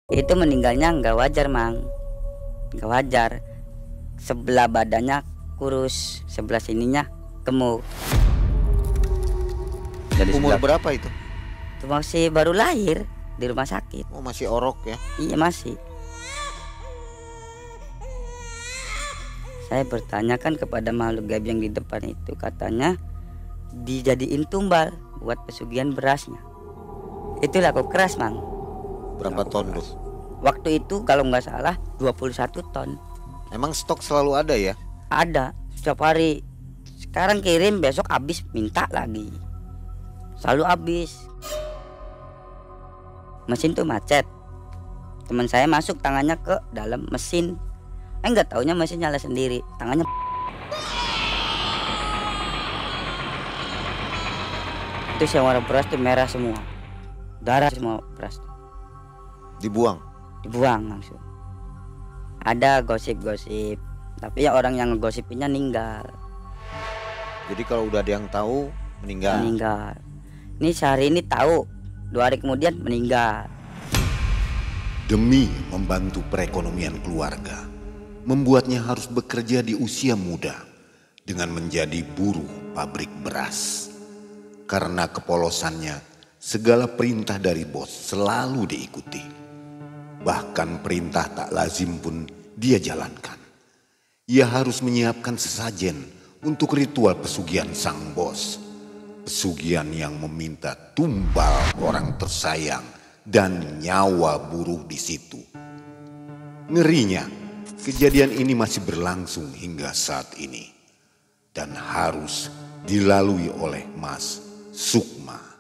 Itu meninggalnya nggak wajar, Mang. Nggak wajar. Sebelah badannya kurus, sebelah sininya gemuk. Dari Umur sebelah berapa itu? Itu masih baru lahir di rumah sakit. Oh, masih orok ya. Iya masih. Saya bertanyakan kepada makhluk gaib yang di depan itu, katanya dijadiin tumbal buat pesugihan berasnya. Itu laku keras, Mang. Berapa ton tuh? Waktu itu kalau nggak salah 21 ton. Emang stok selalu ada ya? Ada setiap hari. Sekarang kirim, besok habis minta lagi. Selalu habis. Mesin tuh macet. Teman saya masuk tangannya ke dalam mesin. Nggak taunya mesin nyala sendiri. Tangannya itu yang warna beras tuh merah semua. Darah semua beras. Dibuang. Dibuang langsung. Ada gosip-gosip, tapi ya orang yang ngegosipinnya meninggal. Jadi kalau udah ada yang tahu meninggal. Meninggal. Ini sehari ini tahu, 2 hari kemudian meninggal. Demi membantu perekonomian keluarga, membuatnya harus bekerja di usia muda dengan menjadi buruh pabrik beras. Karena kepolosannya, segala perintah dari bos selalu diikuti. Bahkan perintah tak lazim pun dia jalankan. Ia harus menyiapkan sesajen untuk ritual pesugihan sang bos. Pesugihan yang meminta tumbal orang tersayang dan nyawa buruh di situ. Ngerinya, kejadian ini masih berlangsung hingga saat ini dan harus dilalui oleh Mas Sukma.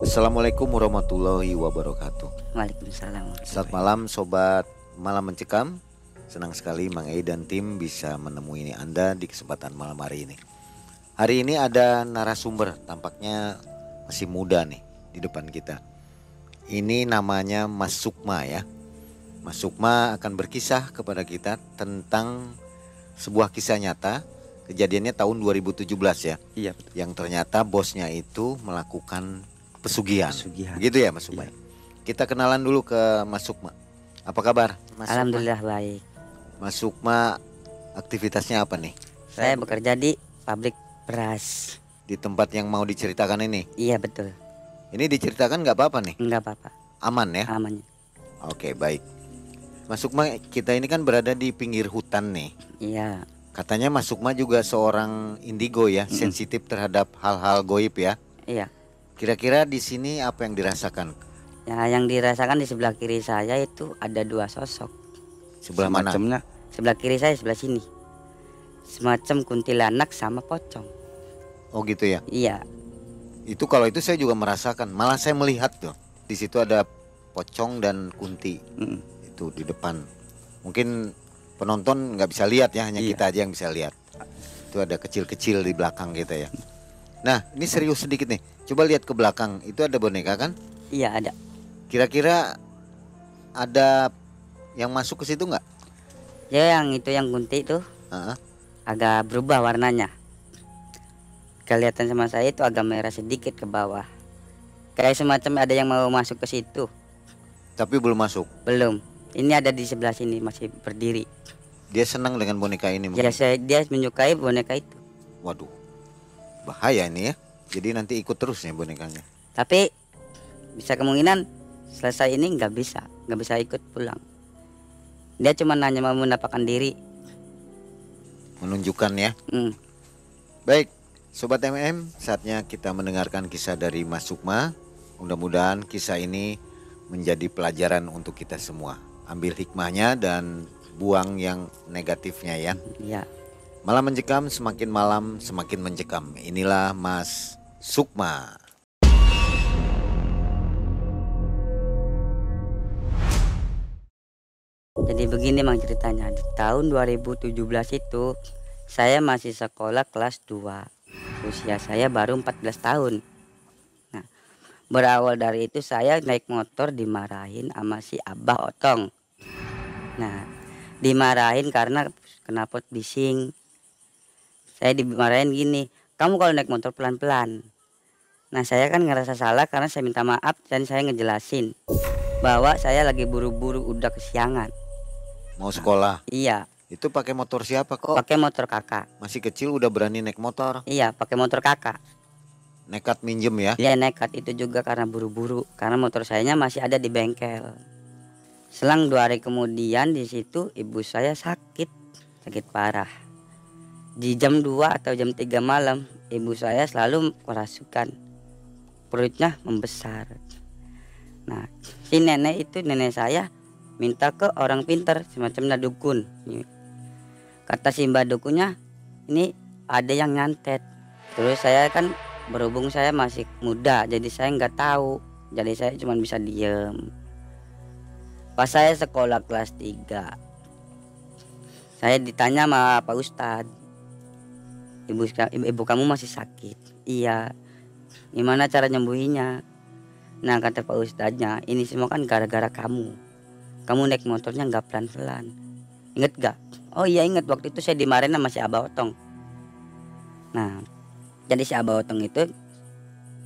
Assalamualaikum warahmatullahi wabarakatuh. Waalaikumsalam. Selamat malam sobat Malam Mencekam. Senang sekali Mang Ei dan tim bisa menemui Anda di kesempatan malam hari ini. Hari ini ada narasumber, tampaknya masih muda nih di depan kita. Ini namanya Mas Sukma ya. Mas Sukma akan berkisah kepada kita tentang sebuah kisah nyata. Kejadiannya tahun 2017 ya. Iya betul. Yang ternyata bosnya itu melakukan pesugihan. Begitu ya Mas Sukma. Iya. Kita kenalan dulu ke Mas Sukma. Apa kabar Mas Sukma? Alhamdulillah baik. Mas Sukma aktivitasnya apa nih? Saya bekerja di pabrik beras. Di tempat yang mau diceritakan ini. Iya betul. Ini diceritakan nggak apa-apa nih? Enggak apa-apa. Aman ya? Aman. Oke baik. Mas Sukma, kita ini kan berada di pinggir hutan nih. Iya. Katanya Mas Sukma juga seorang indigo ya, sensitif terhadap hal-hal goib ya. Iya. Kira-kira di sini apa yang dirasakan? Ya, yang dirasakan di sebelah kiri saya itu ada 2 sosok. Sebelah mana? Semacamnya Sebelah kiri saya, sebelah sini. Semacam kuntilanak sama pocong. Oh gitu ya. Iya. Itu kalau itu saya juga merasakan. Malah saya melihat tuh. Di situ ada pocong dan kunti. Itu di depan. Mungkin penonton nggak bisa lihat ya, hanya Iya. kita aja yang bisa lihat. Itu ada kecil-kecil di belakang kita ya. Nah, ini serius sedikit nih. Coba lihat ke belakang. Itu ada boneka kan? Iya ada. Kira-kira ada yang masuk ke situ nggak? Ya yang itu yang kunti itu Heeh. agak berubah warnanya. Kelihatan sama saya itu agak merah sedikit ke bawah. Kayak semacam ada yang mau masuk ke situ. Tapi belum masuk. Belum. Ini ada di sebelah sini masih berdiri. Dia senang dengan boneka ini. Ya dia menyukai boneka itu. Waduh, bahaya ini ya. Jadi nanti ikut terus nih bonekanya. Tapi bisa kemungkinan selesai ini nggak bisa ikut pulang. Dia cuma hanya mau menampakkan diri. Menunjukkan ya. Baik, Sobat MM, saatnya kita mendengarkan kisah dari Mas Sukma. Mudah-mudahan kisah ini menjadi pelajaran untuk kita semua. Ambil hikmahnya dan buang yang negatifnya ya. Iya. Malam mencekam, semakin malam semakin mencekam. Inilah Mas Sukma. Jadi begini Mang ceritanya, di tahun 2017 itu saya masih sekolah kelas 2. Usia saya baru 14 tahun. Nah, berawal dari itu saya naik motor dimarahin sama si Abah Otong. Nah, dimarahin karena knalpot bising. Saya dimarahin gini, "Kamu kalau naik motor pelan-pelan." Nah, saya kan ngerasa salah karena saya minta maaf dan saya ngejelasin bahwa saya lagi buru-buru udah kesiangan. Mau sekolah. Iya, Itu pakai motor siapa kok? pakai motor kakak. Masih kecil udah berani naik motor. Iya, pakai motor kakak. Nekat minjem ya. Dia nekat itu juga karena buru-buru, karena motor sayanya masih ada di bengkel. Selang 2 hari kemudian di situ ibu saya sakit parah. Di jam 2 atau jam 3 malam ibu saya selalu kerasukan, perutnya membesar. Nah, si nenek itu, nenek saya minta ke orang pintar semacam dukun. Kata si mbak dukunnya, ini ada yang nyantet. Terus saya kan berhubung saya masih muda, jadi saya nggak tahu, jadi saya cuma bisa diem. Pas saya sekolah kelas 3, saya ditanya sama Pak Ustadz, ibu kamu masih sakit? Iya. Gimana cara nyembuhinya? Nah, kata Pak Ustadznya, ini semua kan gara-gara kamu naik motornya nggak pelan-pelan. Ingat gak? Oh iya ingat, waktu itu saya dimarahin sama si Abah Otong. Nah, jadi si Abah Otong itu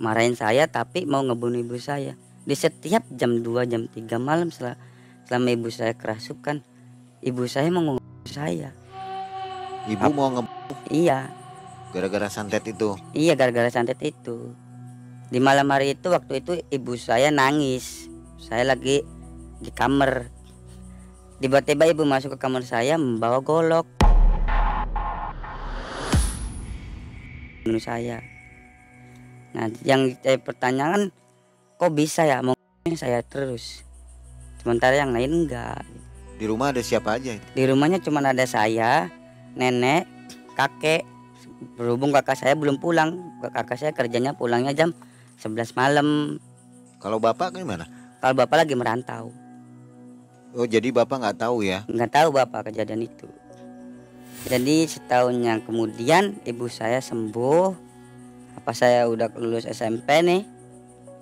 marahin saya tapi mau ngebunuh ibu saya. Di setiap jam 2 jam 3 malam selama ibu saya kerasukan, ibu saya mau ngebunuh saya. Ibu mau Iya. gara-gara santet itu. Iya, gara-gara santet itu. Di malam hari itu, waktu itu ibu saya nangis. Saya lagi di kamar. Tiba-tiba ibu masuk ke kamar saya membawa golok. Bunuh saya. Nah, yang saya pertanyakan, kok bisa ya mau saya terus, sementara yang lain enggak. Di rumah ada siapa aja? Di rumahnya cuma ada saya, nenek, kakek. Berhubung kakak saya belum pulang, kakak saya kerjanya pulangnya jam 11 malam. Kalau bapak gimana? Kalau bapak lagi merantau. Oh, jadi bapak nggak tahu ya? Nggak tahu bapak kejadian itu. Jadi setahun yang kemudian ibu saya sembuh. Apa saya udah lulus SMP nih,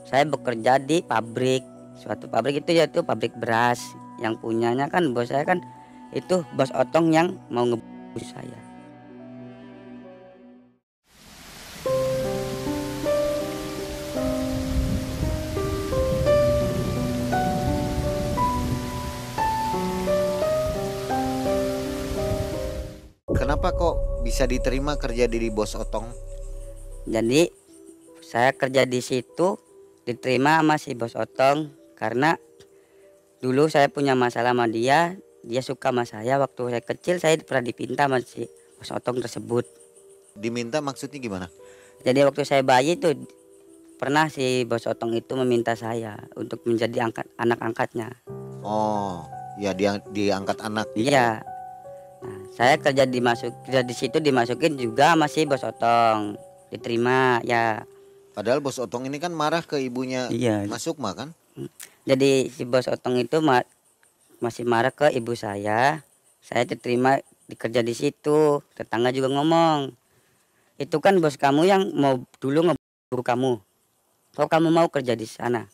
saya bekerja di pabrik. Suatu pabrik itu yaitu pabrik beras. Yang punyanya kan bos saya kan itu bos Otong yang mau ngebunuh saya. Kenapa kok bisa diterima kerja di bos Otong? Jadi saya kerja di situ diterima sama si bos Otong karena dulu saya punya masalah sama dia suka sama saya. Waktu saya kecil saya pernah dipinta sama si bos Otong tersebut. Diminta maksudnya gimana? Jadi waktu saya bayi itu pernah si bos Otong itu meminta saya untuk menjadi anak angkatnya. Oh, ya dia diangkat anak. Iya. Nah, saya kerja di situ dimasukin juga sama si bos Otong, diterima ya. Padahal bos Otong ini kan marah ke ibunya. Iya. Mas Sukma kan? Jadi si bos Otong itu masih marah ke ibu saya diterima dikerja di situ. Tetangga juga ngomong, itu kan bos kamu yang mau dulu ngeburu kamu, kok kamu mau kerja di sana?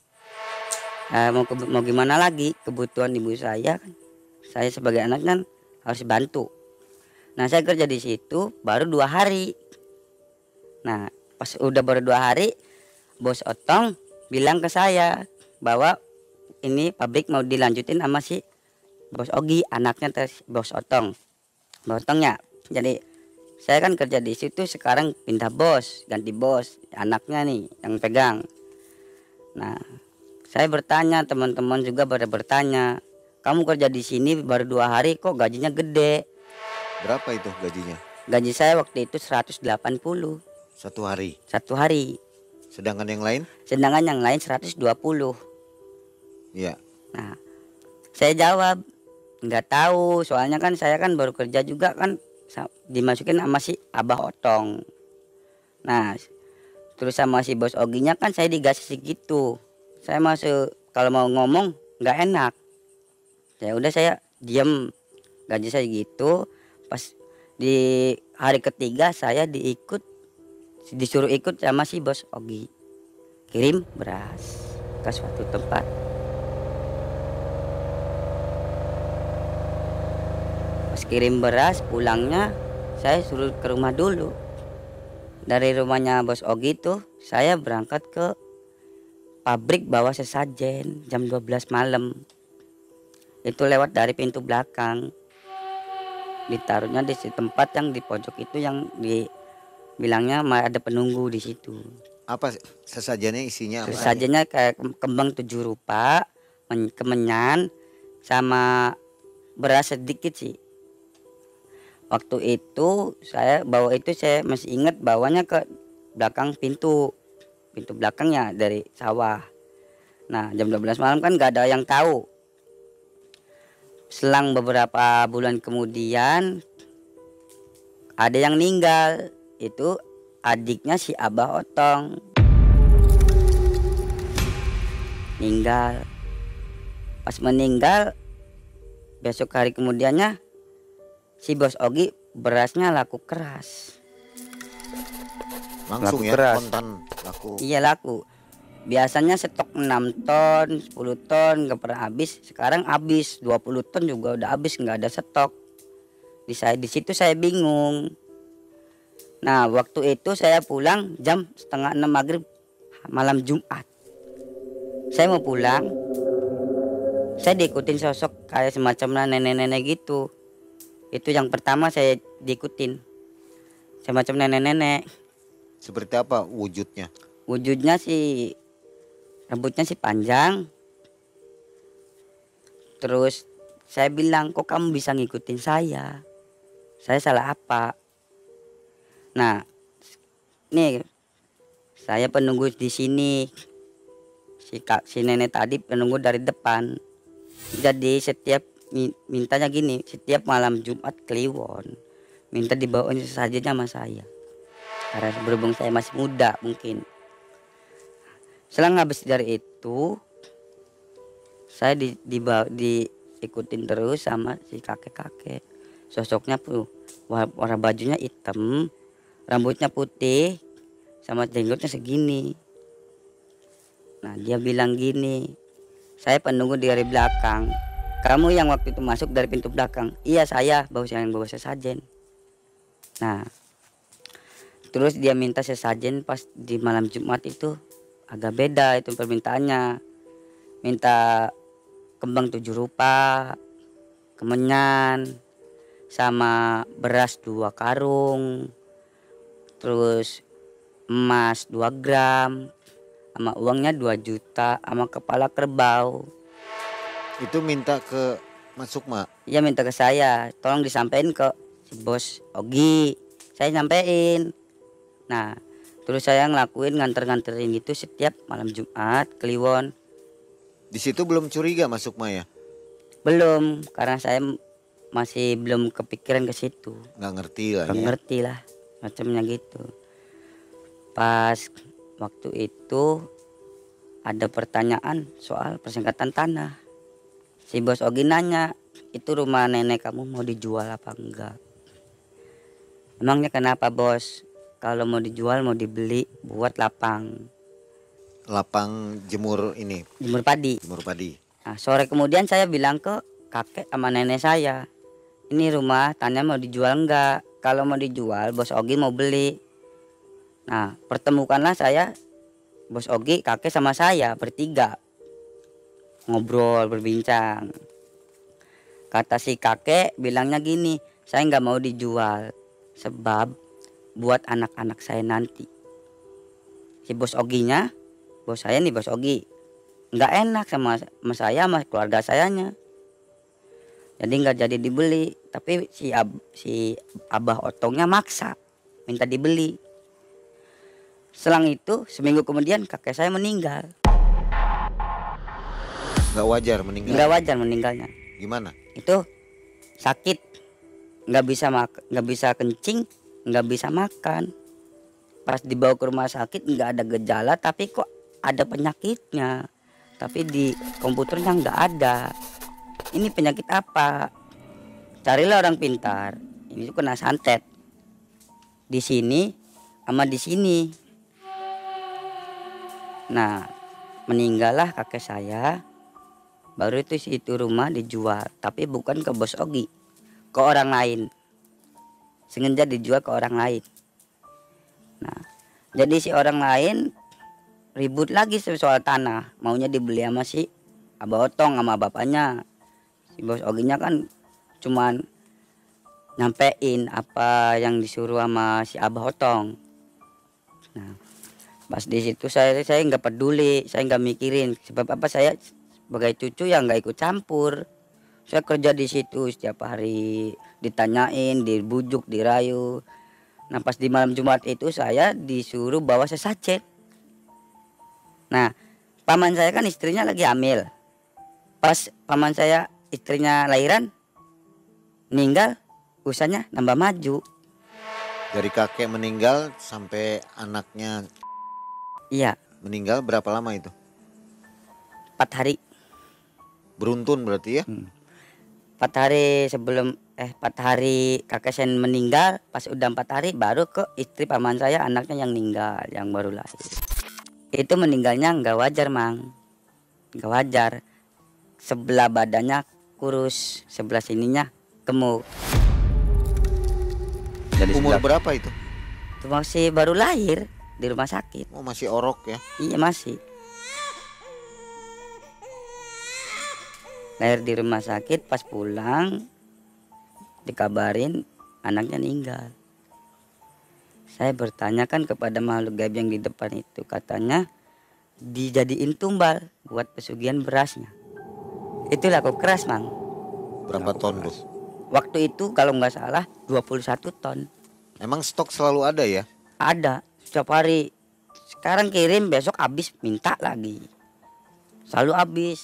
Mau gimana lagi, kebutuhan ibu saya kan, saya sebagai anak kan harus bantu. Nah, saya kerja di situ baru 2 hari. Nah, pas udah baru 2 hari, bos Otong bilang ke saya bahwa ini pabrik mau dilanjutin sama si bos Ogi, anaknya bos Otong. Bos Otongnya. Jadi saya kan kerja di situ, sekarang pindah bos, ganti bos, anaknya nih yang pegang. Nah, saya bertanya, teman-teman juga pada bertanya, kamu kerja di sini baru 2 hari kok gajinya gede? Berapa itu gajinya? Gaji saya waktu itu 180. Satu hari. Satu hari. Sedangkan yang lain? Sedangkan yang lain 120. Iya. Nah, saya jawab, nggak tahu, soalnya kan saya kan baru kerja juga kan, dimasukin sama si Abah Otong. Nah, terus sama si bos Oginya kan saya digaji segitu. Saya masuk kalau mau ngomong nggak enak. Ya udah saya diem, gaji saya gitu. Pas di hari ketiga saya disuruh ikut sama si bos Ogi kirim beras ke suatu tempat. Pas kirim beras pulangnya saya suruh ke rumah dulu. Dari rumahnya bos Ogi tuh saya berangkat ke pabrik bawa sesajen jam 12 malam. Itu lewat dari pintu belakang. Ditaruhnya di tempat yang di pojok itu yang dibilangnya ada penunggu di situ. Apa sesajennya, isinya apa? Sesajennya kayak kembang 7 rupa, kemenyan sama beras sedikit sih. Waktu itu saya bawa itu, saya masih ingat bawanya ke belakang pintu belakangnya dari sawah. Nah jam 12 malam kan gak ada yang tahu. Selang beberapa bulan kemudian ada yang meninggal. Itu adiknya si Abah Otong meninggal. Pas meninggal besok hari kemudiannya si bos Ogi berasnya laku keras. Langsung laku ya keras. kontan laku. Iya laku. Biasanya stok 6 ton, 10 ton gak pernah habis. Sekarang habis 20 ton juga udah habis, nggak ada stok. Di situ saya bingung. Nah waktu itu saya pulang jam setengah 6 maghrib malam Jumat. Saya mau pulang, saya diikutin sosok kayak semacam nenek-nenek gitu. Itu yang pertama saya diikutin, semacam nenek-nenek. Seperti apa wujudnya? Wujudnya sih rambutnya sih panjang. Terus saya bilang, kok kamu bisa ngikutin saya? Saya salah apa? Nah, nih saya penunggu di sini. Si nenek tadi penunggu dari depan. Jadi setiap mintanya gini, setiap malam Jumat Kliwon minta dibawain sesajen sama saya. Karena berhubung saya masih muda mungkin. Selang habis dari itu saya diikutin terus sama si kakek-kakek. Sosoknya tuh warna bajunya hitam, rambutnya putih, sama jenggotnya segini. Nah dia bilang gini, saya penunggu dari belakang. Kamu yang waktu itu masuk dari pintu belakang? Iya saya, yang bawa sesajen. Nah terus dia minta sesajen pas di malam Jumat itu agak beda itu permintaannya. Minta kembang 7 rupa, kemenyan, sama beras 2 karung, terus emas 2 gram, sama uangnya 2 juta, sama kepala kerbau. Itu minta ke Mas Sukma? Iya minta ke saya, tolong disampaikan ke si bos Ogi. Saya nyampein. Nah terus saya ngelakuin nganterin gitu setiap malam Jumat Kliwon. Di situ belum curiga Mas Sukma ya? Belum, karena saya masih belum kepikiran ke situ. Nggak ngerti lah. Nggak ngerti lah, macamnya gitu. Pas waktu itu ada pertanyaan soal persingkatan tanah. Si bos Ogi nanya, itu rumah nenek kamu mau dijual apa enggak? Emangnya kenapa bos? Kalau mau dijual mau dibeli buat lapang jemur ini. Jemur padi. Jemur padi. Nah, sore kemudian saya bilang ke kakek sama nenek saya, ini rumah tanah mau dijual enggak? Kalau mau dijual bos Ogi mau beli. Nah pertemukanlah saya, bos Ogi, kakek sama saya bertiga. Ngobrol berbincang. Kata si kakek bilangnya gini, saya nggak mau dijual sebab buat anak-anak saya nanti. Si bos Oginya, bos saya nih bos Ogi, nggak enak sama saya sama keluarga sayanya. Jadi nggak jadi dibeli. Tapi si Abah Otongnya maksa minta dibeli. Selang itu seminggu kemudian kakek saya meninggal. Nggak wajar meninggal? Nggak wajar meninggalnya. Gimana? Itu sakit, nggak bisa kencing, nggak bisa makan. Pas dibawa ke rumah sakit nggak ada gejala, tapi kok ada penyakitnya. Tapi di komputernya nggak ada. ini penyakit apa? Carilah orang pintar. Ini tuh kena santet. Di sini sama di sini. Nah, meninggallah kakek saya. Baru itu rumah dijual, tapi bukan ke bos Ogi, ke orang lain. Sengaja dijual ke orang lain. Nah, jadi si orang lain ribut lagi soal tanah, maunya dibeli sama si Abah Otong sama bapaknya. Si bos Oginya kan cuman nyampein apa yang disuruh sama si Abah Otong. Nah, pas di situ saya nggak peduli, saya nggak mikirin sebab apa, saya sebagai cucu yang nggak ikut campur. Saya kerja di situ setiap hari, ditanyain, dibujuk, dirayu. Nah, pas di malam Jumat itu saya disuruh bawa sesajen. Nah, paman saya kan istrinya lagi hamil. Pas paman saya istrinya lahiran, meninggal, usahanya nambah maju. Dari kakek meninggal sampai anaknya Iya, meninggal berapa lama itu? 4 hari. Beruntun berarti ya? 4 hari sebelum 4 hari kakek saya meninggal, pas udah 4 hari baru ke istri paman saya, anaknya yang meninggal, yang baru lahir. Itu meninggalnya nggak wajar, Mang. Nggak wajar. Sebelah badannya kurus, sebelah sininya gemuk. Dari umur berapa itu? Itu masih baru lahir di rumah sakit. Oh, masih orok ya? Iya, masih. Lahir di rumah sakit, pas pulang dikabarin anaknya meninggal. Saya bertanyakan kepada makhluk gaib yang di depan itu, katanya dijadiin tumbal buat pesugihan berasnya. Itu laku keras, Mang. Berapa ton tuh? Waktu itu kalau nggak salah 21 ton. Emang stok selalu ada ya? Ada setiap hari. Sekarang kirim, besok habis, minta lagi. Selalu habis.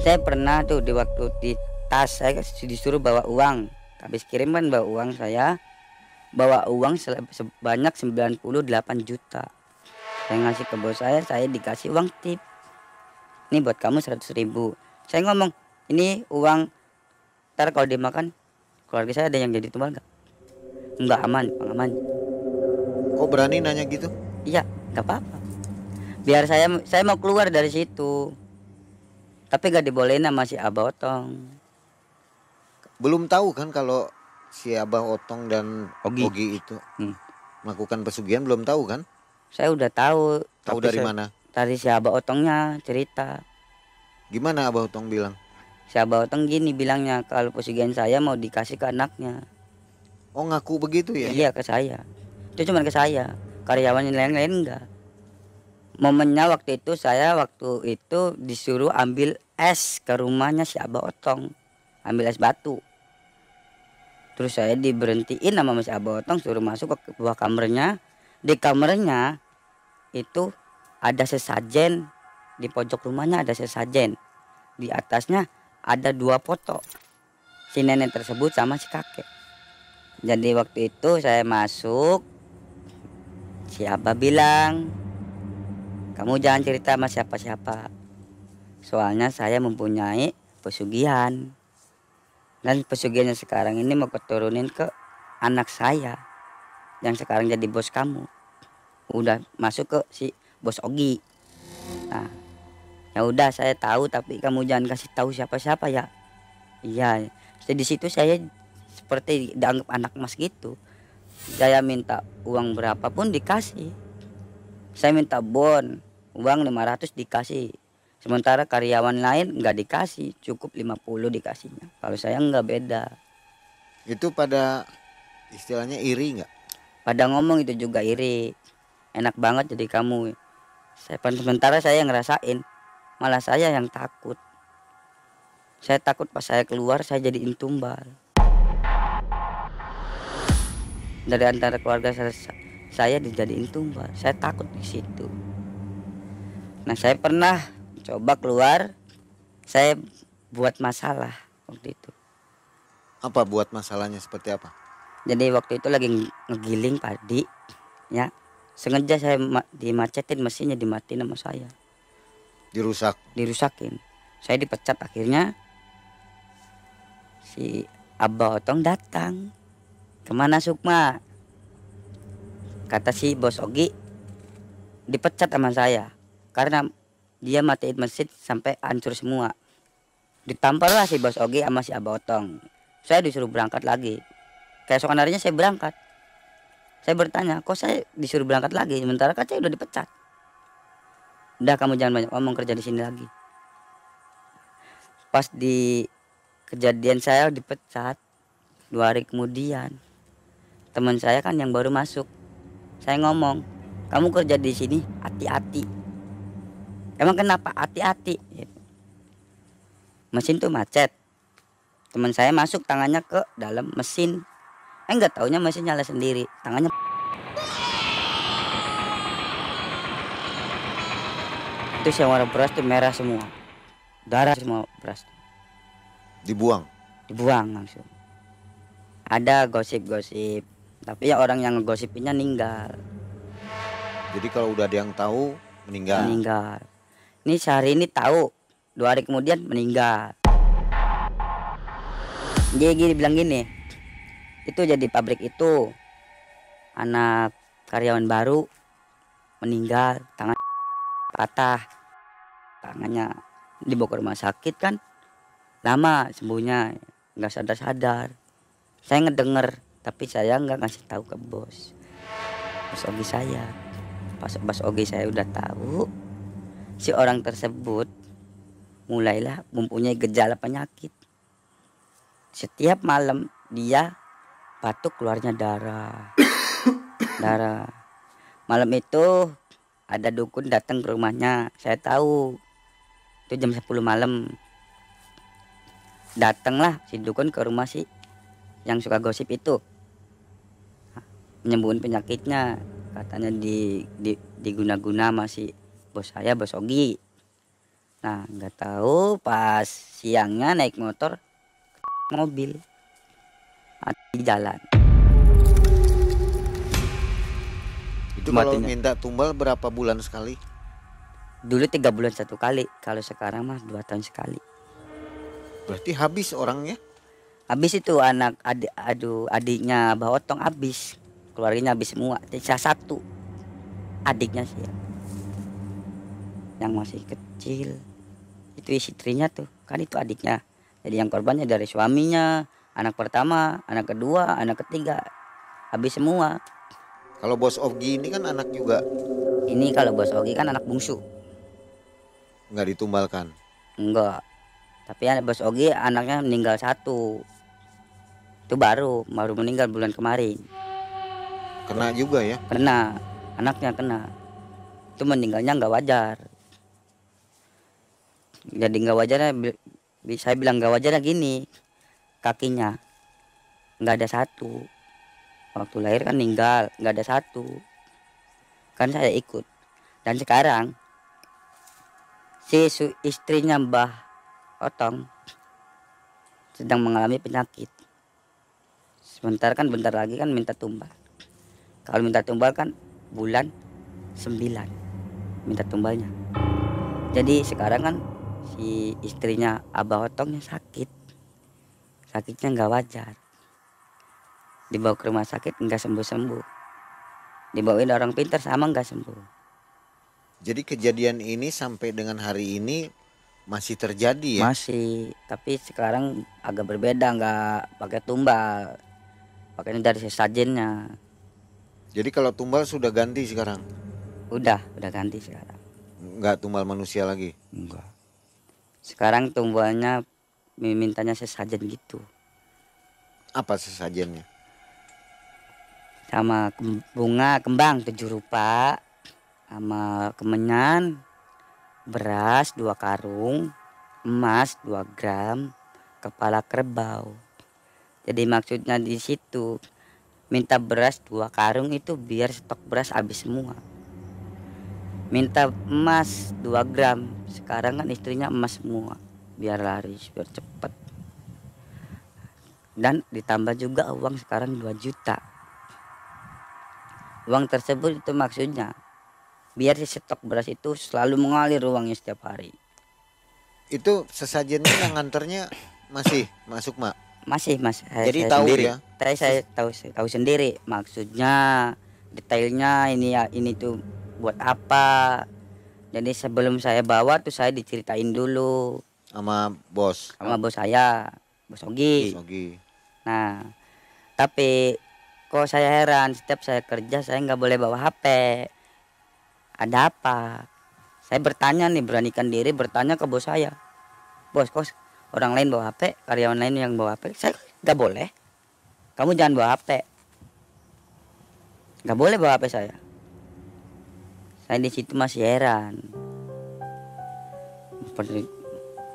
Saya pernah tuh di waktu di tas saya disuruh bawa uang. Habis kirim kan bawa uang, saya bawa uang sebanyak 98 juta. Saya ngasih ke bos saya dikasih uang tip. Ini buat kamu 100.000. Saya ngomong, ini uang ntar kalau dimakan keluarga saya ada yang jadi tumbal nggak? Nggak, aman, Bang, aman. Kok berani nanya gitu? Iya, nggak apa-apa. Biar saya mau keluar dari situ. Tapi gak dibolehin sama si Abah Otong. Belum tahu kan kalau si Abah Otong dan Ogi itu melakukan pesugihan, belum tahu kan? Saya udah tahu. Tahu dari mana? Dari si Abah Otongnya cerita. Gimana Abah Otong bilang? Si Abah Otong gini bilangnya, kalau pesugihan saya mau dikasih ke anaknya. Oh, ngaku begitu ya? Iya, ke saya. Itu cuma ke saya. Karyawan yang lain-lain enggak. Momennya waktu itu disuruh ambil es ke rumahnya si Abah Otong. Ambil es batu. Terus saya diberhentiin sama si Abah Otong, suruh masuk ke buah kamarnya. Di kamarnya itu ada sesajen. Di pojok rumahnya ada sesajen. Di atasnya ada 2 foto. Si nenek tersebut sama si kakek. Jadi waktu itu saya masuk. Si Abah bilang, kamu jangan cerita sama siapa-siapa. Soalnya saya mempunyai pesugihan. Dan pesugihannya sekarang ini mau keturunin ke anak saya. Yang sekarang jadi bos kamu. Udah masuk ke si bos Ogi. Nah, ya udah saya tahu, tapi kamu jangan kasih tahu siapa-siapa ya. Iya. Jadi di situ saya seperti dianggap anak mas gitu. Saya minta uang berapapun dikasih. Saya minta bon, uang 500 dikasih. Sementara karyawan lain nggak dikasih, cukup 50 dikasihnya. Kalau saya nggak, beda. Itu pada istilahnya iri nggak? Pada ngomong itu juga iri. Enak banget jadi kamu. Sementara saya ngerasain, malah saya yang takut. Saya takut pas saya keluar saya jadiin tumbal. Dari antara keluarga saya dijadiin tumbal. Saya takut di situ. Nah, saya pernah coba keluar, saya buat masalah waktu itu. Apa buat masalahnya seperti apa? Jadi waktu itu lagi ngegiling padi, ya. Sengaja saya dimacetin, mesinnya dimatiin sama saya. Dirusak. Dirusakin. Saya dipecat, akhirnya si Abah Otong datang. Kemana Sukma? Kata si Bos Ogi, dipecat sama saya. Karena dia matiin mesin sampai hancur semua. Ditampar lah si Bos Ogi sama si Abah Otong. Saya disuruh berangkat lagi. Keesokan harinya saya berangkat. Saya bertanya, kok saya disuruh berangkat lagi? Sementara kan saya udah dipecat. Udah, kamu jangan banyak ngomong, kerja di sini lagi. Pas di kejadian saya dipecat, 2 hari kemudian, teman saya kan yang baru masuk, saya ngomong, kamu kerja di sini hati-hati. Emang kenapa hati-hati? Mesin tuh macet. Teman saya masuk tangannya ke dalam mesin. Enggak taunya mesin nyala sendiri. Tangannya itu yang warna beras tuh merah semua. Darah semua beras. Dibuang. Dibuang langsung. Ada gosip-gosip. Tapi ya orang yang ngegosipinnya meninggal. Jadi kalau udah ada yang tahu meninggal. Meninggal. Ini sehari ini tahu. 2 hari kemudian meninggal. Dia gini bilang gini. Itu jadi pabrik itu anak karyawan baru meninggal, tangan patah, tangannya dibawa ke rumah sakit kan, lama sembuhnya, nggak sadar-sadar. Saya ngedenger tapi saya nggak ngasih tahu ke bos Ogi saya. Pas bos Ogi saya udah tahu, si orang tersebut mulailah mempunyai gejala penyakit. Setiap malam dia batuk, keluarnya darah. Darah. Malam itu ada dukun datang ke rumahnya. Saya tahu. Itu jam 10 malam. Datanglah si dukun ke rumah si yang suka gosip itu. Menyembuhin penyakitnya. Katanya diguna-guna masih bos saya, Bos Ogi. Nah, nggak tahu pas siangnya naik motor mobil di jalan. Itu kalau Matinya. minta tumbal berapa bulan sekali? Dulu 3 bulan 1 kali. Kalau sekarang mah 2 tahun sekali. Berarti habis orangnya? Habis itu adiknya Abah Otong habis. Keluarganya habis semua. Sisa 1 adiknya sih yang masih kecil. Itu istrinya tuh. Kan itu adiknya. Jadi yang korbannya dari suaminya, anak pertama, anak kedua, anak ketiga. Habis semua. Kalau Bos Ogi ini kan anak juga. Ini kalau Bos Ogi kan anak bungsu. Nggak ditumbalkan. Enggak. Tapi Bos Ogi anaknya meninggal 1. Itu baru meninggal bulan kemarin. Kena juga ya? Kena, anaknya kena. Itu meninggalnya nggak wajar. Jadi nggak wajarnya, saya bilang nggak wajarnya gini, kakinya nggak ada 1. Waktu lahir kan meninggal, nggak ada 1. Kan saya ikut. Dan sekarang si istrinya Mbah Otong sedang mengalami penyakit. Sebentar kan, bentar lagi kan minta tumbal. Kalau minta tumbal kan bulan 9 minta tumbalnya. Jadi sekarang kan si istrinya Abah Otongnya sakit. Sakitnya nggak wajar. Dibawa ke rumah sakit nggak sembuh-sembuh. Dibawain orang pintar sama nggak sembuh. Jadi kejadian ini sampai dengan hari ini masih terjadi ya? Masih, tapi sekarang agak berbeda, nggak pakai tumbal. Pakainya dari sesajennya. Jadi kalau tumbal sudah ganti sekarang? Udah ganti sekarang. Nggak tumbal manusia lagi? Enggak. Sekarang tumbalnya mintanya sesajen gitu. Apa sesajennya? Sama bunga kembang 7 rupa, sama kemenyan, beras 2 karung, emas 2 gram, kepala kerbau. Jadi maksudnya di situ minta beras 2 karung itu biar stok beras habis semua. Minta emas 2 gram, sekarang kan istrinya emas semua, biar laris, biar cepet. Dan ditambah juga uang sekarang 2 juta. Uang tersebut itu maksudnya biar si stok beras itu selalu mengalir uangnya setiap hari. Itu sesajennya yang nganternya masih masuk mak. Masih mas, Jadi saya tahu sendiri. ya? Saya tahu sendiri maksudnya, detailnya ini tuh buat apa. Jadi sebelum saya bawa tuh saya diceritain dulu Sama bos. sama bos saya, bos Ogi. Ogi. Nah, tapi kok saya heran, setiap saya kerja saya nggak boleh bawa HP. Ada apa? Saya bertanya nih, beranikan diri bertanya ke bos saya. Bos, kok orang lain bawa HP, karyawan lain yang bawa HP, saya nggak boleh. Kamu jangan bawa HP. Nggak boleh bawa HP saya. Saya di situ masih heran.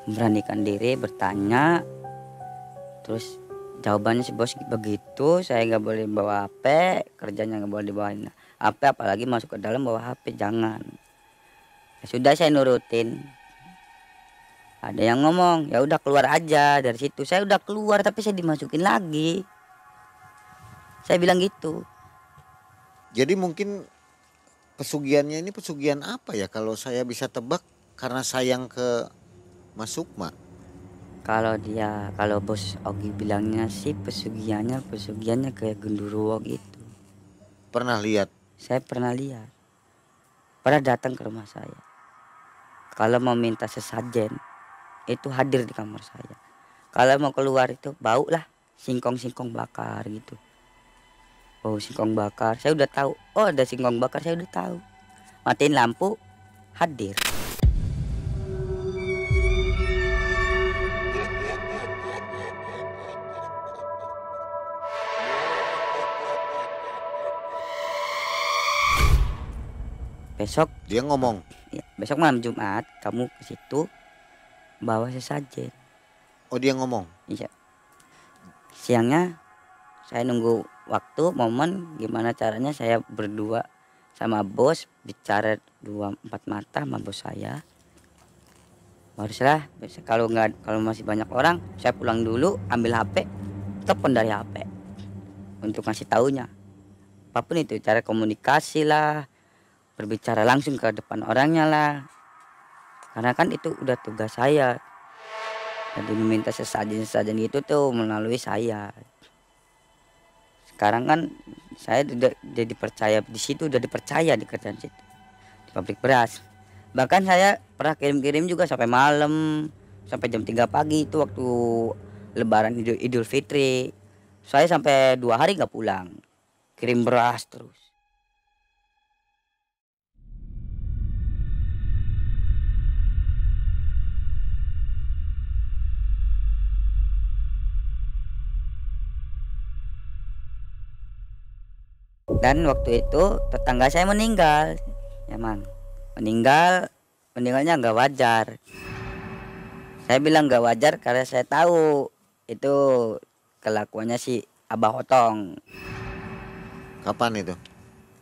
Beranikan diri bertanya, terus jawabannya si bos begitu, saya nggak boleh bawa HP, kerjanya nggak boleh dibawain HP, apalagi masuk ke dalam bawa HP, jangan. Ya sudah, saya nurutin. Ada yang ngomong, ya udah keluar aja dari situ. Saya udah keluar tapi saya dimasukin lagi. Saya bilang gitu. Jadi mungkin pesugihannya ini pesugihan apa ya, kalau saya bisa tebak karena sayang ke Mas Sukma. Kalau bos Ogi bilangnya sih pesugihannya kayak genderuwo gitu. Pernah lihat? Saya pernah lihat. Pernah datang ke rumah saya. Kalau mau minta sesajen itu hadir di kamar saya. Kalau mau keluar itu bau lah singkong bakar gitu. Oh, singkong bakar, saya udah tahu. Oh, ada singkong bakar, saya udah tahu. Matiin lampu, hadir. Besok, Dia ngomong. ya, besok malam Jumat kamu ke situ bawa sesajen. Oh, dia ngomong. Iya. Siangnya saya nunggu waktu momen gimana caranya saya berdua sama bos bicara 24 mata sama bos saya. Haruslah kalau masih banyak orang saya pulang dulu, ambil HP, telepon dari HP untuk ngasih taunya. Apapun itu, cara komunikasi lah, berbicara langsung ke depan orangnya lah. Karena kan itu udah tugas saya. Jadi meminta sesajen gitu tuh melalui saya. Sekarang kan saya udah dipercaya di situ, udah dipercaya di kerjaan situ, di pabrik beras. Bahkan saya pernah kirim juga sampai malam, sampai jam 3 pagi itu waktu Lebaran Idul Fitri. Saya sampai 2 hari nggak pulang, kirim beras terus. Dan waktu itu tetangga saya meninggal, emang meninggalnya nggak wajar. Saya bilang nggak wajar karena saya tahu itu kelakuannya si Abah Otong. Kapan itu?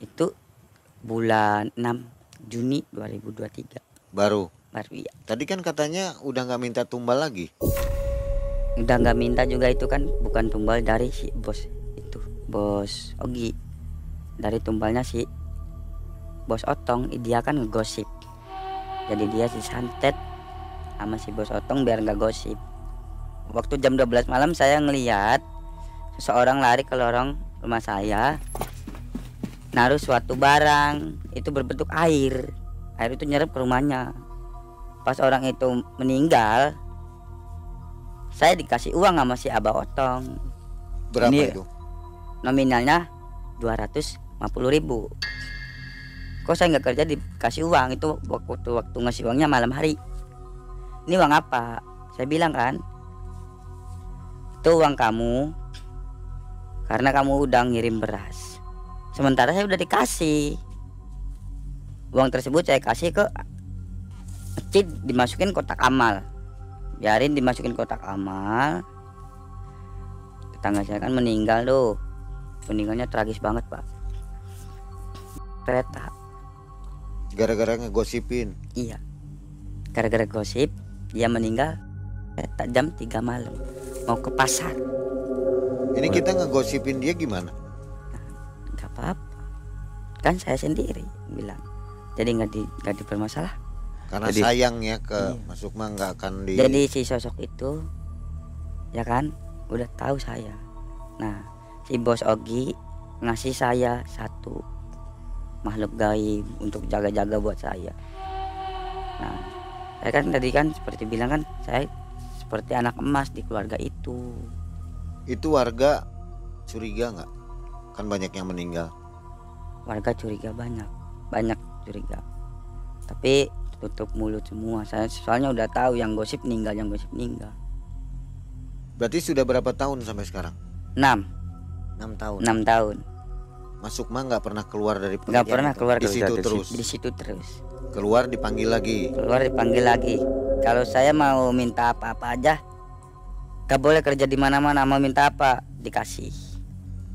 Itu bulan 6 Juni 2023. Baru ya. Tadi kan katanya udah nggak minta tumbal lagi. Udah nggak minta juga, itu kan bukan tumbal dari si bos itu, bos Ogi. Dari tumbalnya si bos Otong, dia kan ngegosip. Jadi dia disantet sama si bos Otong biar nggak gosip. Waktu jam 12 malam saya ngelihat seseorang lari ke lorong rumah saya, naruh suatu barang itu berbentuk air. Air itu nyerap ke rumahnya. Pas orang itu meninggal, saya dikasih uang sama si Abah Otong. Berapa Ini itu? Nominalnya 250.000. Kok saya nggak kerja dikasih uang? Itu waktu ngasih uangnya malam hari. Ini uang apa? Saya bilang kan, itu uang kamu karena kamu udah ngirim beras. Sementara saya udah dikasih. Uang tersebut saya kasih ke masjid, dimasukin kotak amal. Biarin dimasukin kotak amal. Tetangga saya kan meninggal tuh. Meninggalnya tragis banget, Pak. Kereta. Gara-gara ngegosipin. Iya. Gara-gara gosip dia meninggal kereta jam 3 malam. Mau ke pasar. Ini kita ngegosipin dia gimana? Nggak apa-apa, kan saya sendiri bilang, jadi nggak dipermasalah. Karena Jadi- sayang ya ke Mas Sukma nggak akan di. Jadi si sosok itu ya kan udah tahu saya. Nah, si bos Ogi ngasih saya satu makhluk gaib untuk jaga-jaga buat saya. Nah, saya kan tadi kan seperti bilang kan, saya seperti anak emas di keluarga itu. Itu warga curiga nggak? Kan banyak yang meninggal. Warga curiga, banyak curiga. Tapi tutup mulut semua. Saya soalnya udah tahu yang gosip meninggal. Berarti sudah berapa tahun sampai sekarang? 6 6 tahun. 6 tahun. Mas Sukma nggak pernah keluar dari Nggak penjara pernah itu? keluar di situ dari terus. Di situ terus. Keluar dipanggil lagi. Keluar dipanggil lagi. Kalau saya mau minta apa-apa aja, gak boleh kerja di mana-mana. Mau minta apa dikasih.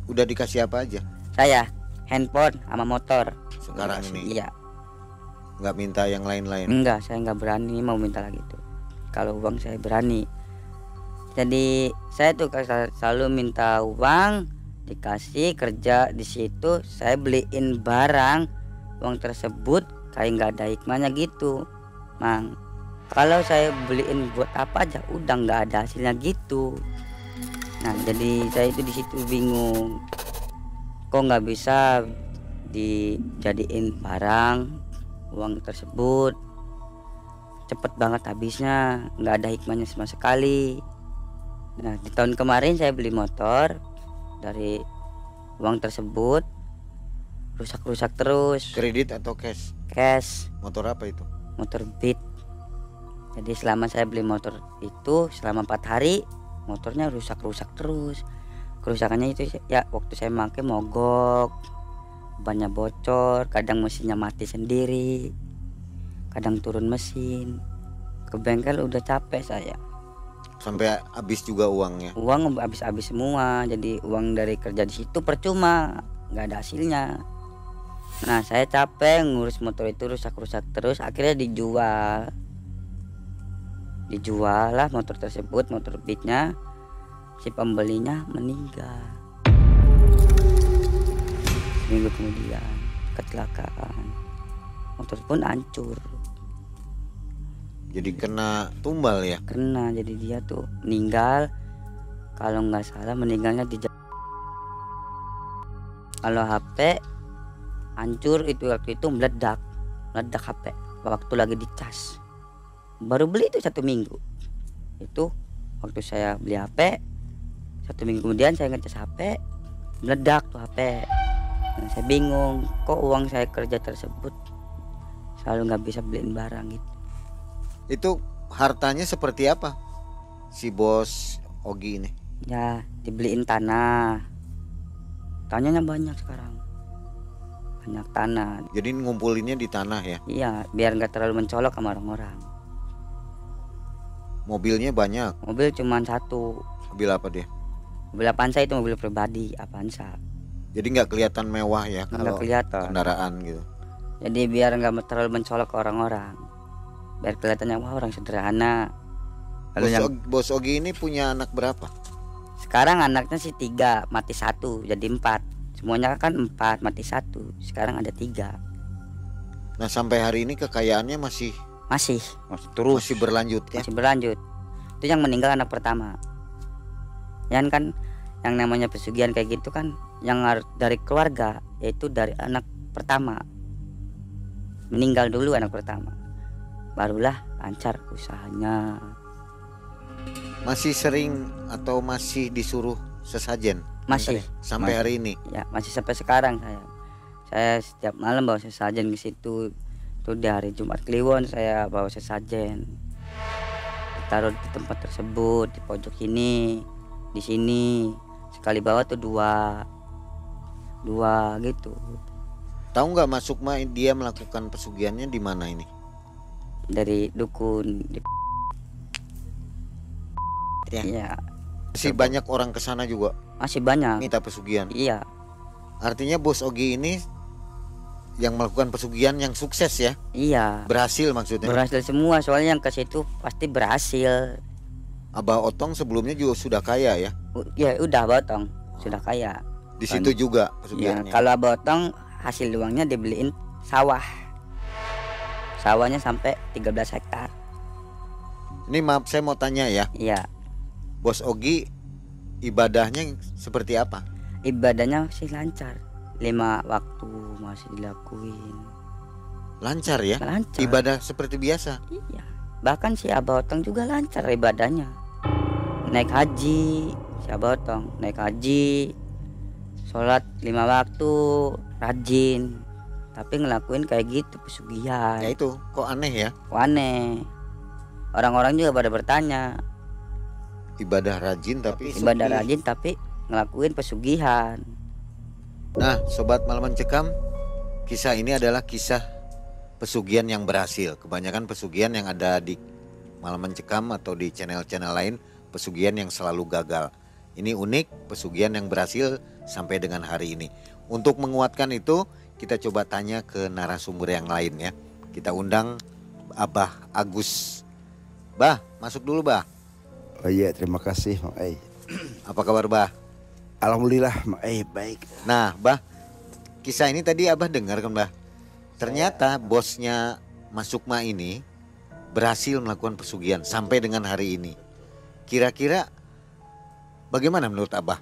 Udah dikasih apa aja? Saya handphone sama motor. Sekarang ini Iya. nggak minta yang lain-lain. Enggak, saya nggak berani mau minta lagi tuh. Kalau uang saya berani. Jadi saya tuh selalu minta uang, dikasih, kerja di situ, saya beliin barang, uang tersebut kayak nggak ada hikmahnya gitu, Mang. Kalau saya beliin buat apa aja udah nggak ada hasilnya gitu. Nah, jadi saya itu di situ bingung, kok nggak bisa dijadiin barang, uang tersebut cepet banget habisnya, nggak ada hikmahnya sama sekali. Nah, di tahun kemarin saya beli motor, dari uang tersebut rusak terus. Kredit atau cash? Cash, Motor apa itu? motor Beat. Jadi selama saya beli motor itu, selama 4 hari motornya rusak terus. Kerusakannya itu ya waktu saya pakai mogok, bannya bocor, kadang mesinnya mati sendiri, kadang turun mesin. Ke bengkel udah capek saya. Sampai habis juga uangnya. Uang habis semua, jadi uang dari kerja di situ percuma, nggak ada hasilnya. Nah, saya capek ngurus motor itu rusak terus, akhirnya dijual lah motor tersebut, motor Beatnya. Si pembelinya meninggal. Seminggu kemudian kecelakaan, motor pun hancur. Jadi kena tumbal ya. Kena, jadi dia tuh meninggal, kalau nggak salah meninggalnya di kalau HP hancur itu waktu itu meledak HP waktu lagi dicas. Baru beli itu 1 minggu. Itu waktu saya beli HP, 1 minggu kemudian saya ngecas HP, meledak tuh HP. Nah, saya bingung, kok uang saya kerja tersebut selalu nggak bisa beliin barang gitu. Itu hartanya seperti apa si bos Ogi ini? Ya, dibeliin tanah. Tanahnya banyak sekarang, banyak tanah. Jadi ngumpulinnya di tanah ya. Iya, biar nggak terlalu mencolok sama orang-orang. Mobilnya banyak. Mobil cuma 1. Mobil apa dia? Mobil Avanza, itu mobil pribadi Avanza. Jadi nggak kelihatan mewah ya Nggak kalau kelihatan. kendaraan gitu. Jadi biar nggak terlalu mencolok ke orang-orang, biar kelihatannya wah orang sederhana. Bos Ogi ini punya anak berapa? Sekarang anaknya sih 3, mati 1, jadi 4. Semuanya kan 4, mati 1. Sekarang ada 3. Nah sampai hari ini kekayaannya masih terus masih berlanjut ya. masih berlanjut. Itu yang meninggal anak pertama. Yang kan yang namanya pesugihan kayak gitu kan yang dari keluarga, yaitu dari anak pertama. Meninggal dulu anak pertama, barulah lancar usahanya. Masih sering atau masih disuruh sesajen? Masih Sampai hari ini. ya, masih sampai sekarang. Saya setiap malam bawa sesajen ke situ. Tuh di hari Jumat Kliwon saya bawa sesajen, ditaruh di tempat tersebut, di pojok ini, di sini. Sekali bawa tuh dua gitu. Tahu nggak Mas Sukma dia melakukan pesugihannya di mana ini? Dari dukun Ya. Iya, Masih banyak orang ke sana juga masih banyak. minta pesugihan. Iya, Artinya bos Ogi ini yang melakukan pesugihan yang sukses ya? iya. Berhasil maksudnya. Berhasil semua, soalnya yang ke situ pasti berhasil. Abah Otong sebelumnya juga sudah kaya ya? Ya udah Botong. sudah kaya. Di situ juga Ya, pesugihannya. kalau Abah Otong hasil uangnya dibeliin sawah. Sawahnya sampai 13 hektar. Ini maaf saya mau tanya ya, Iya, Bos Ogi ibadahnya seperti apa? ibadahnya masih lancar. 5 waktu masih dilakuin. Lancar ya? Lancar. Ibadah seperti biasa. Iya. Bahkan si Abah Otong juga lancar ibadahnya. Naik haji, si Abah Otong naik haji, sholat 5 waktu, rajin. Tapi ngelakuin kayak gitu pesugihan. Ya itu, kok aneh ya? Kok aneh. Orang-orang juga pada bertanya, Ibadah rajin tapi ibadah sugih. rajin tapi ngelakuin pesugihan. Nah, sobat Malam Mencekam, kisah ini adalah kisah pesugihan yang berhasil. Kebanyakan pesugihan yang ada di Malam Mencekam atau di channel-channel lain, pesugihan yang selalu gagal. Ini unik, pesugihan yang berhasil sampai dengan hari ini. Untuk menguatkan itu, kita coba tanya ke narasumber yang lain ya. Kita undang Abah Agus. Bah, masuk dulu Bah. Oh iya, terima kasih Mang Ai. Apa kabar Bah? Alhamdulillah Mang Ai baik. Nah Bah, kisah ini tadi Abah dengar kan Bah? Ternyata bosnya Mas Sukma ini berhasil melakukan pesugihan sampai dengan hari ini. Kira-kira bagaimana menurut Abah?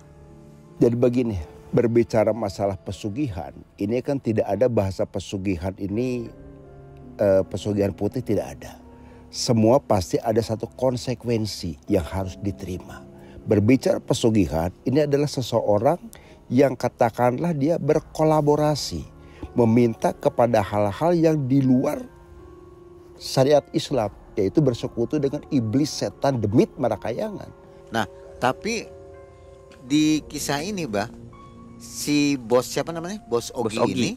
Jadi begini, berbicara masalah pesugihan, ini kan tidak ada bahasa pesugihan ini, pesugihan putih tidak ada. Semua pasti ada satu konsekuensi yang harus diterima. Berbicara pesugihan, ini adalah seseorang yang katakanlah dia berkolaborasi, meminta kepada hal-hal yang di luar syariat Islam, yaitu bersekutu dengan iblis, setan, demit, marakayangan. Nah tapi di kisah ini Bah, si bos siapa namanya? Bos Ogi, Bos Ogi. ini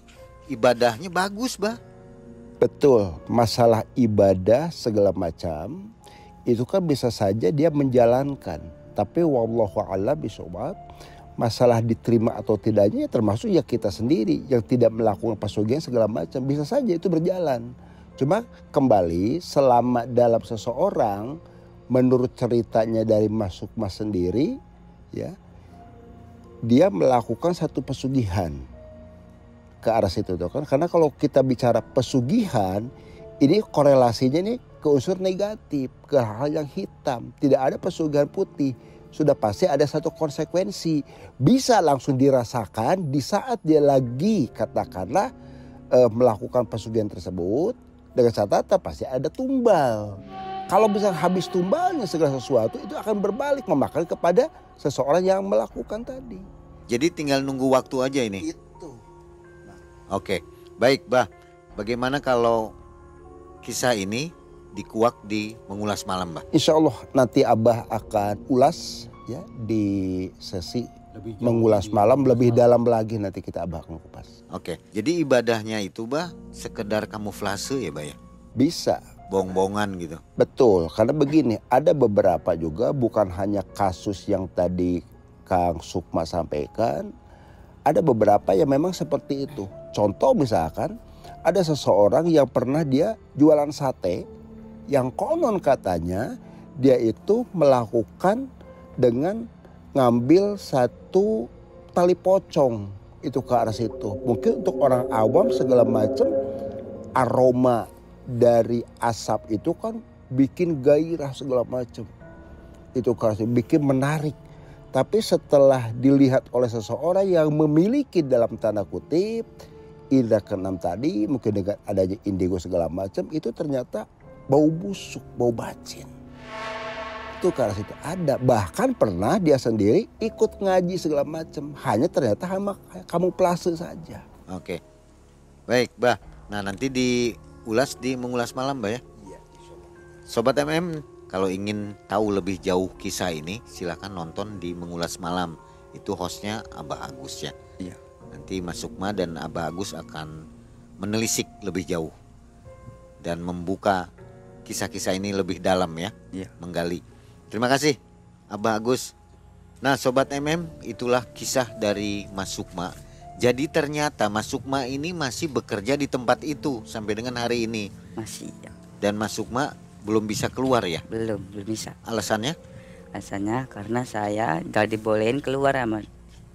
ibadahnya bagus Bah. Betul, masalah ibadah segala macam itu kan bisa saja dia menjalankan. Tapi wallahu a'lam bishawab, masalah diterima atau tidaknya termasuk ya kita sendiri yang tidak melakukan pesugihan segala macam, bisa saja itu berjalan. Cuma kembali selama dalam seseorang menurut ceritanya dari Mas Sukma sendiri ya, dia melakukan satu pesugihan ke arah situ tuh kan. Karena kalau kita bicara pesugihan, ini korelasinya nih ke unsur negatif, ke hal yang hitam. Tidak ada pesugihan putih. Sudah pasti ada satu konsekuensi. Bisa langsung dirasakan di saat dia lagi katakanlah melakukan pesugihan tersebut. Dengan catatan pasti ada tumbal. Kalau bisa habis tumbalnya segala sesuatu, itu akan berbalik memakan kepada seseorang yang melakukan tadi. Jadi tinggal nunggu waktu aja ini. Itu. Oke, baik Bah. Bagaimana kalau kisah ini dikuak di Mengulas Malam Bah? Insya Allah nanti Abah akan ulas ya di sesi mengulas malam lebih dalam lagi, nanti kita Abah akan kupas. Oke, jadi ibadahnya itu Bah sekedar kamuflase ya Bah ya? Bisa, Bohong-bohongan gitu. betul. Karena begini, ada beberapa juga bukan hanya kasus yang tadi Kang Sukma sampaikan. Ada beberapa yang memang seperti itu. Contoh misalkan ada seseorang yang pernah dia jualan sate, yang konon katanya dia itu melakukan dengan ngambil satu tali pocong itu ke arah situ. Mungkin untuk orang awam segala macam aroma dari asap itu kan bikin gairah segala macam. Itu ke arah situ, bikin menarik. Tapi setelah dilihat oleh seseorang yang memiliki dalam tanda kutip indra keenam tadi, mungkin dengan adanya indigo segala macam, itu ternyata bau busuk, bau bacin. Itu ke arah situ ada. Bahkan pernah dia sendiri ikut ngaji segala macam, hanya ternyata kamuflase saja. Oke, baik Bah. Nah nanti diulas di Mengulas Malam Bah ya. Sobat MM, kalau ingin tahu lebih jauh kisah ini, silakan nonton di Mengulas Malam. Itu hostnya Abah Agus ya. Iya. Nanti Mas Sukma dan Abah Agus akan menelisik lebih jauh dan membuka kisah-kisah ini lebih dalam ya. Iya. Menggali. Terima kasih Abah Agus. Nah Sobat MM, itulah kisah dari Mas Sukma. Jadi ternyata Mas Sukma ini masih bekerja di tempat itu sampai dengan hari ini. Masih ya. Dan Mas Sukma belum bisa keluar ya. Belum bisa. Alasannya? Rasanya karena saya gak dibolehin keluar sama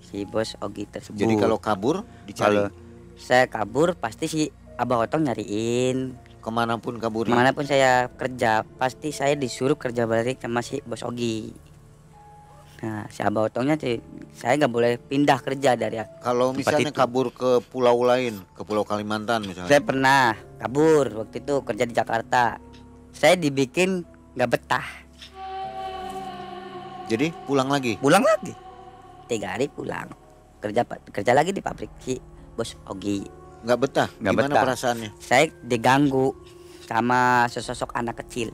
si bos Ogi tersebut. Jadi kalau kabur dicari Kalau saya kabur pasti si Abah Otong nyariin. kemanapun kabur. Kemanapun saya kerja pasti saya disuruh kerja balik sama si bos Ogi. Nah si Abah Otongnya saya nggak boleh pindah kerja dari Kalau tempat misalnya itu. kabur ke pulau lain, ke pulau Kalimantan misalnya. Saya pernah kabur waktu itu kerja di Jakarta. Saya dibikin nggak betah. Jadi pulang lagi. Pulang lagi 3 hari pulang kerja lagi di pabrik si bos Ogi. Nggak betah. Nggak Gimana betah. perasaannya? Saya diganggu sama sesosok anak kecil.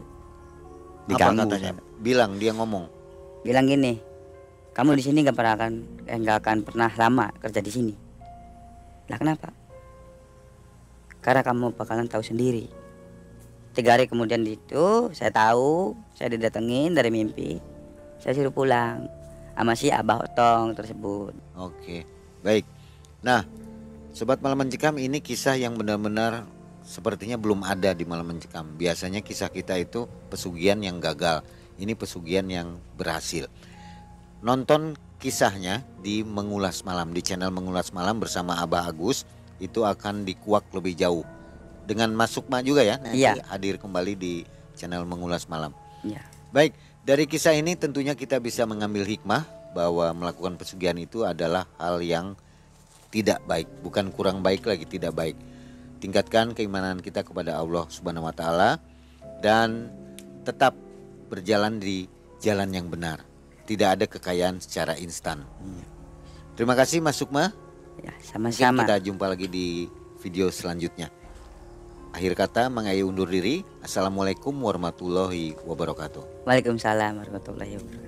Apa katanya? Bilang, dia ngomong. Bilang gini, kamu di sini nggak akan pernah lama kerja di sini. Lah kenapa? Karena kamu bakalan tahu sendiri. 3 hari kemudian itu saya tahu, saya didatengin dari mimpi. Saya suruh pulang sama si Abah Otong tersebut. Oke, baik. Nah, Sobat Malam Mencekam, ini kisah yang benar-benar sepertinya belum ada di Malam Mencekam. Biasanya kisah kita itu pesugihan yang gagal. Ini pesugihan yang berhasil. Nonton kisahnya di Mengulas Malam, di channel Mengulas Malam bersama Abah Agus. Itu akan dikuak lebih jauh. Dengan Mas Sukma juga ya, nanti Iya. hadir kembali di channel Mengulas Malam. Ya. Baik, dari kisah ini tentunya kita bisa mengambil hikmah bahwa melakukan pesugihan itu adalah hal yang tidak baik, bukan kurang baik lagi, tidak baik. Tingkatkan keimanan kita kepada Allah Subhanahu wa taala dan tetap berjalan di jalan yang benar. Tidak ada kekayaan secara instan. Terima kasih Mas Sukma. Ya, Mungkin sama-sama. kita jumpa lagi di video selanjutnya. Akhir kata Mang Ayu undur diri. Assalamualaikum warahmatullahi wabarakatuh. Waalaikumsalam warahmatullahi wabarakatuh.